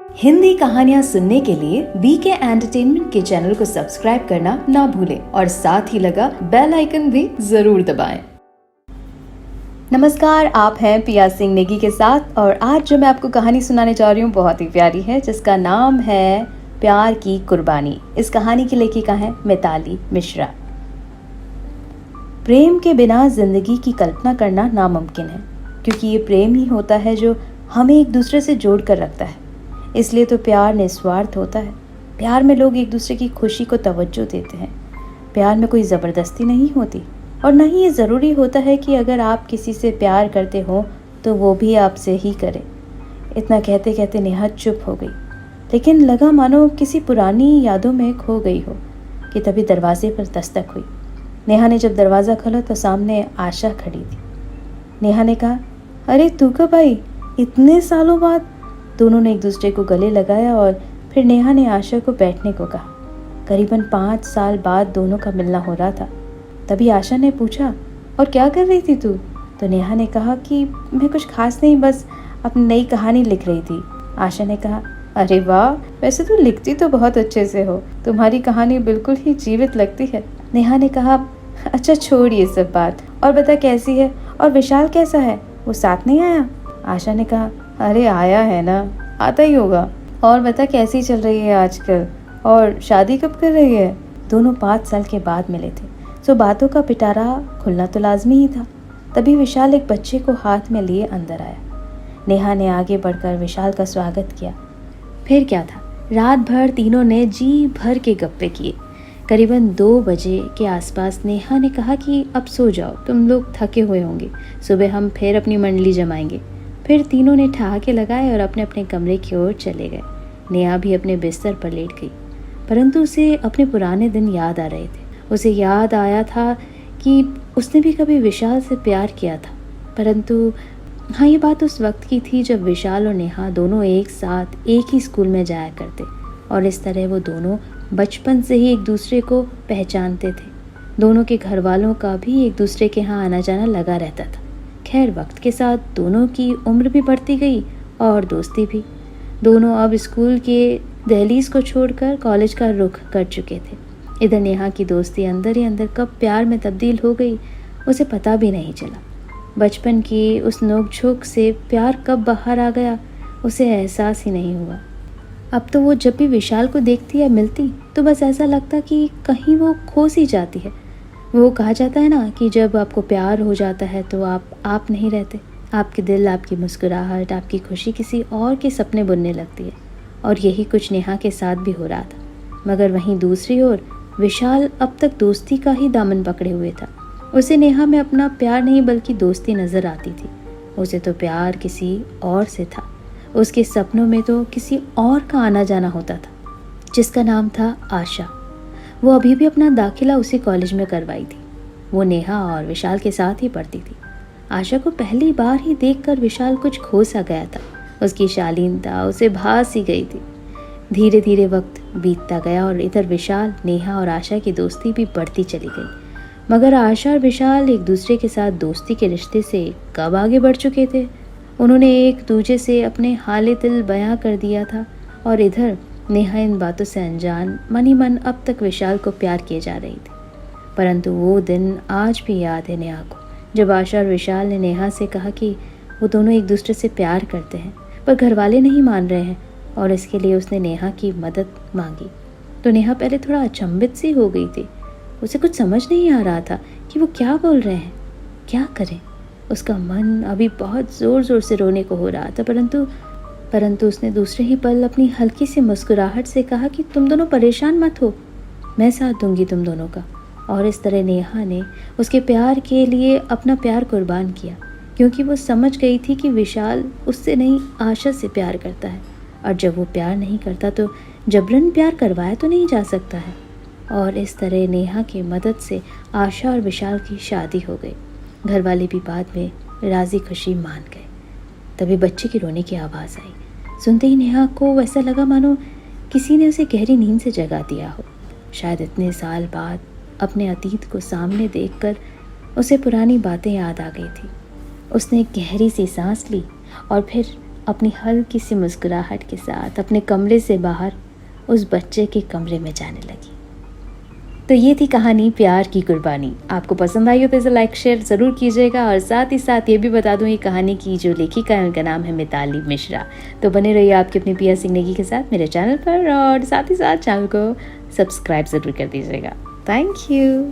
हिंदी कहानियाँ सुनने के लिए बीके एंटरटेनमेंट के चैनल को सब्सक्राइब करना ना भूलें और साथ ही लगा बेल आइकन भी जरूर दबाएं। नमस्कार, आप हैं पिया सिंह नेगी के साथ और आज जो मैं आपको कहानी सुनाने जा रही हूँ बहुत ही प्यारी है, जिसका नाम है प्यार की कुर्बानी। इस कहानी की लेखिका है मिताली मिश्रा। प्रेम के बिना जिंदगी की कल्पना करना नामुमकिन है, क्योंकि ये प्रेम ही होता है जो हमें एक दूसरे से जोड़ कर रखता है। इसलिए तो प्यार निस्वार्थ होता है। प्यार में लोग एक दूसरे की खुशी को तवज्जो देते हैं। प्यार में कोई ज़बरदस्ती नहीं होती और न ही ये ज़रूरी होता है कि अगर आप किसी से प्यार करते हो तो वो भी आपसे ही करे। इतना कहते कहते नेहा चुप हो गई, लेकिन लगा मानो किसी पुरानी यादों में खो गई हो कि तभी दरवाजे पर दस्तक हुई। नेहा ने जब दरवाज़ा खोला तो सामने आशा खड़ी थी। नेहा ने कहा, अरे तू कब आई? इतने सालों बाद। दोनों ने एक दूसरे को गले लगाया और फिर नेहा ने आशा को बैठने को कहा। करीबन 5 साल बाद दोनों का मिलना हो रहा था। तभी आशा ने पूछा, और क्या कर रही थी तू? तो नेहा ने कहा कि मैं कुछ खास नहीं, बस अपनी नई कहानी लिख रही थी। आशा ने कहा, अरे वाह, वैसे तू लिखती तो बहुत अच्छे से हो, तुम्हारी कहानी बिल्कुल ही जीवित लगती है। नेहा ने कहा, अच्छा छोड़ ये सब बात और बता कैसी है, और विशाल कैसा है, वो साथ नहीं आया? आशा ने कहा, अरे आया है ना, आता ही होगा। और बता कैसी चल रही है आजकल, और शादी कब कर रही है? दोनों 5 साल के बाद मिले थे, सो बातों का पिटारा खुलना तो लाजमी ही था। तभी विशाल एक बच्चे को हाथ में लिए अंदर आया। नेहा ने आगे बढ़कर विशाल का स्वागत किया। फिर क्या था, रात भर तीनों ने जी भर के गप्पे किए। करीबन 2 बजे के आसपास नेहा ने कहा कि अब सो जाओ, तुम लोग थके हुए होंगे, सुबह हम फिर अपनी मंडली जमाएंगे। फिर तीनों ने ठहाके लगाए और अपने अपने कमरे की ओर चले गए। नेहा भी अपने बिस्तर पर लेट गई, परंतु उसे अपने पुराने दिन याद आ रहे थे। उसे याद आया था कि उसने भी कभी विशाल से प्यार किया था, परंतु हाँ, ये बात उस वक्त की थी जब विशाल और नेहा दोनों एक साथ एक ही स्कूल में जाया करते और इस तरह वो दोनों बचपन से ही एक दूसरे को पहचानते थे। दोनों के घर वालों का भी एक दूसरे के यहाँ आना जाना लगा रहता था। खैर, वक्त के साथ दोनों की उम्र भी बढ़ती गई और दोस्ती भी। दोनों अब स्कूल के दहलीज को छोड़कर कॉलेज का रुख कर चुके थे। इधर नेहा की दोस्ती अंदर ही अंदर कब प्यार में तब्दील हो गई उसे पता भी नहीं चला। बचपन की उस नोक-झोंक से प्यार कब बाहर आ गया उसे एहसास ही नहीं हुआ। अब तो वो जब भी विशाल को देखती या मिलती तो बस ऐसा लगता कि कहीं वो खो सी जाती है। वो कहा जाता है ना कि जब आपको प्यार हो जाता है तो आप नहीं रहते। आपके दिल, आपकी मुस्कुराहट, आपकी खुशी किसी और के सपने बुनने लगती है। और यही कुछ नेहा के साथ भी हो रहा था। मगर वहीं दूसरी ओर विशाल अब तक दोस्ती का ही दामन पकड़े हुए था। उसे नेहा में अपना प्यार नहीं बल्कि दोस्ती नज़र आती थी। उसे तो प्यार किसी और से था। उसके सपनों में तो किसी और का आना जाना होता था, जिसका नाम था आशा। वो अभी भी अपना दाखिला उसी कॉलेज में करवाई थी। वो नेहा और विशाल के साथ ही पढ़ती थी। आशा को पहली बार ही देखकर विशाल कुछ खो सा गया था। उसकी शालीनता उसे भा सी गई थी। धीरे धीरे वक्त बीतता गया और इधर विशाल, नेहा और आशा की दोस्ती भी बढ़ती चली गई। मगर आशा और विशाल एक दूसरे के साथ दोस्ती के रिश्ते से कब आगे बढ़ चुके थे। उन्होंने एक दूसरे से अपने हाले दिल बयां कर दिया था और इधर नेहा इन बातों से अनजान मन ही मन अब तक विशाल को प्यार किए जा रही थी। परंतु वो दिन आज भी याद है नेहा को, जब आशा और विशाल ने नेहा से कहा कि वो दोनों एक दूसरे से प्यार करते हैं, पर घर वाले नहीं मान रहे हैं और इसके लिए उसने नेहा की मदद मांगी। तो नेहा पहले थोड़ा अचंभित सी हो गई थी। उसे कुछ समझ नहीं आ रहा था कि वो क्या बोल रहे हैं, क्या करें। उसका मन अभी बहुत ज़ोर ज़ोर से रोने को हो रहा था, परंतु उसने दूसरे ही पल अपनी हल्की सी मुस्कुराहट से कहा कि तुम दोनों परेशान मत हो, मैं साथ दूंगी तुम दोनों का। और इस तरह नेहा ने उसके प्यार के लिए अपना प्यार कुर्बान किया, क्योंकि वो समझ गई थी कि विशाल उससे नहीं आशा से प्यार करता है, और जब वो प्यार नहीं करता तो जबरन प्यार करवाया तो नहीं जा सकता है। और इस तरह नेहा की मदद से आशा और विशाल की शादी हो गई। घर वाले भी बाद में राजी खुशी मान गए। तभी बच्चे की रोने की आवाज़ आई। सुनते ही नेहा को वैसा लगा मानो किसी ने उसे गहरी नींद से जगा दिया हो। शायद इतने साल बाद अपने अतीत को सामने देखकर उसे पुरानी बातें याद आ गई थी। उसने एक गहरी सी सांस ली और फिर अपनी हल्की सी मुस्कुराहट के साथ अपने कमरे से बाहर उस बच्चे के कमरे में जाने लगी। तो ये थी कहानी प्यार की कुर्बानी। आपको पसंद आई हो तो इसे लाइक शेयर ज़रूर कीजिएगा, और साथ ही साथ ये भी बता दूँ ये कहानी की जो लेखिका है उनका नाम है मिताली मिश्रा। तो बने रहिए आपकी अपनी पिया सिंह नेगी के साथ मेरे चैनल पर, और साथ ही साथ चैनल को सब्सक्राइब ज़रूर कर दीजिएगा। Thank you.